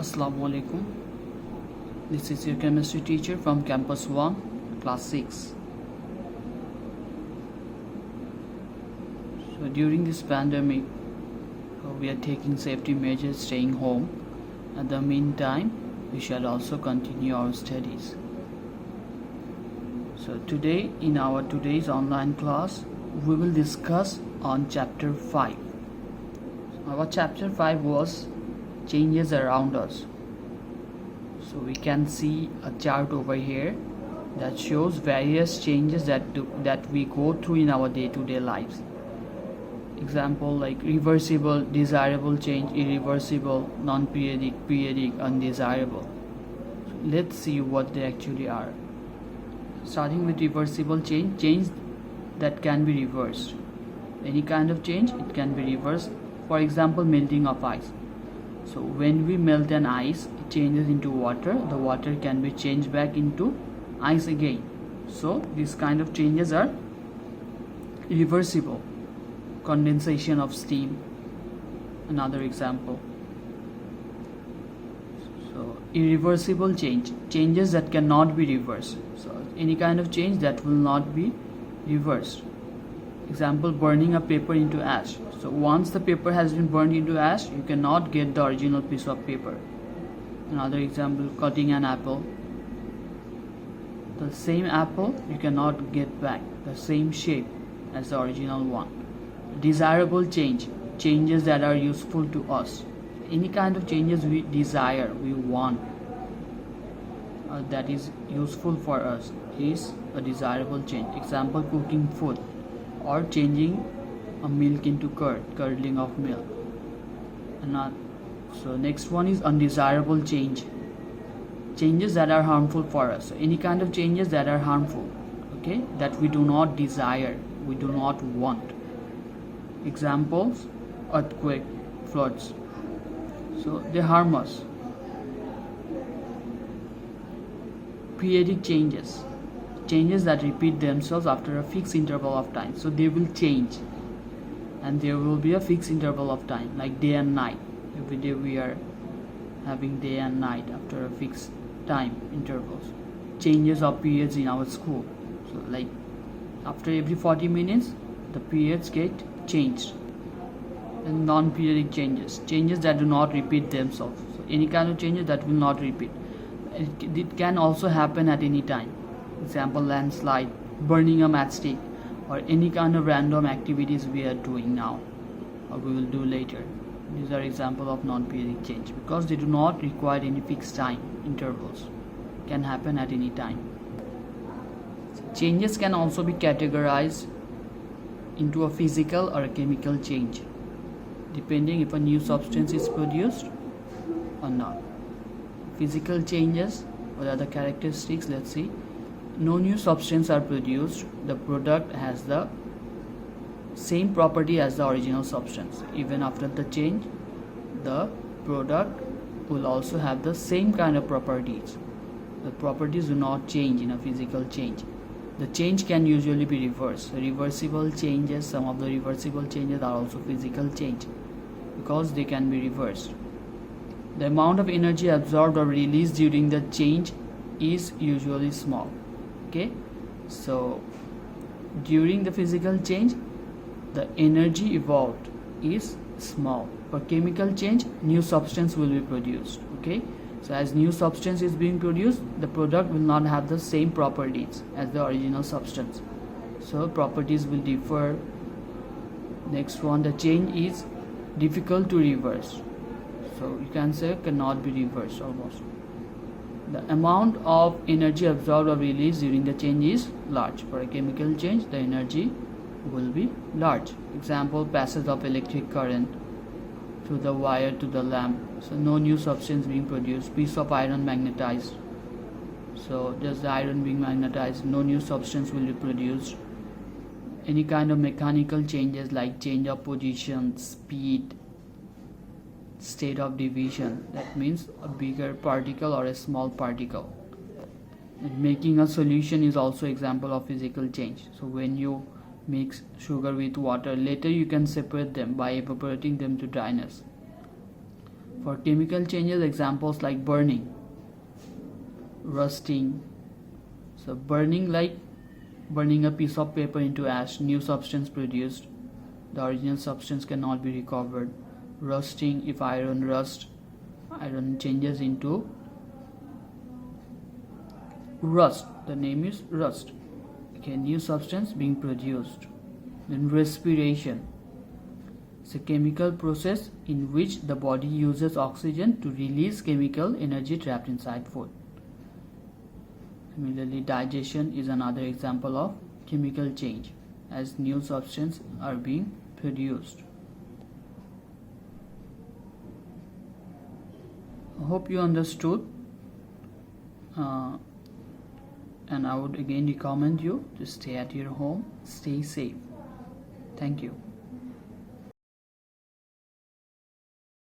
Assalamu alaikum. This is your chemistry teacher from Campus 1, Class 6. So during this pandemic, we are taking safety measures, staying home. At the meantime, we shall also continue our studies. So today, in our today's online class, we will discuss on Chapter 5. Our Chapter 5 was changes around us. So we can see a chart over here that shows various changes that we go through in our day-to-day lives. Example like reversible, desirable change, irreversible, non-periodic, periodic, undesirable. So let's see what they actually are. Starting with reversible change that can be reversed. Any kind of change, it can be reversed. For example, melting of ice. So when we melt an ice, it changes into water. The water can be changed back into ice again. So these kind of changes are irreversible. Condensation of steam, another example. So irreversible changes that cannot be reversed. So any kind of change that will not be reversed. Example, burning a paper into ash. So once the paper has been burned into ash, you cannot get the original piece of paper. Another example, cutting an apple. The same apple you cannot get back the same shape as the original one. Desirable changes that are useful to us. Any kind of changes we desire, we want, that is useful for us is a desirable change. Example, cooking food or changing a milk into curdling of milk. So next one is undesirable changes that are harmful for us. So any kind of changes that are harmful, okay, that we do not desire, we do not want. Examples, earthquake, floods. So they harm us. Periodic changes that repeat themselves after a fixed interval of time. So they will change and there will be a fixed interval of time, like day and night. Every day we are having day and night after a fixed time intervals. Changes of periods in our school. So like after every 40 minutes the periods get changed. And non-periodic changes that do not repeat themselves. So any kind of changes that will not repeat. It can also happen at any time. Example, landslide, burning a matchstick, or any kind of random activities we are doing now or we will do later. These are examples of non-periodic change because they do not require any fixed time intervals. Can happen at any time. Changes can also be categorized into a physical or a chemical change, depending if a new substance is produced or not. Physical changes, what are the characteristics? Let's see. No new substance are produced. The product has the same property as the original substance. Even after the change, the product will also have the same kind of properties. The properties do not change in a physical change. The change can usually be reversed. Reversible changes, some of the reversible changes are also physical change because they can be reversed. The amount of energy absorbed or released during the change is usually small. Okay, so during the physical change, the energy evolved is small. For chemical change, new substance will be produced. Okay, so as new substance is being produced, the product will not have the same properties as the original substance. So properties will differ. Next one, the change is difficult to reverse. So you can say cannot be reversed almost. The amount of energy absorbed or released during the change is large. For a chemical change, the energy will be large. Example, passage of electric current through the wire to the lamp. So no new substance being produced. Piece of iron magnetized. So just the iron being magnetized, no new substance will be produced. Any kind of mechanical changes like change of position, speed, state of division, that means a bigger particle or a small particle. And making a solution is also example of physical change. So when you mix sugar with water, later you can separate them by evaporating them to dryness. For chemical changes, examples like burning, rusting. So burning, like burning a piece of paper into ash, new substance produced, the original substance cannot be recovered. Rusting, if iron rust, iron changes into rust, the name is rust, okay, new substance being produced. Then respiration, it's a chemical process in which the body uses oxygen to release chemical energy trapped inside food. Similarly, digestion is another example of chemical change, as new substances are being produced. I hope you understood, and I would again recommend you to stay at your home, stay safe. Thank you.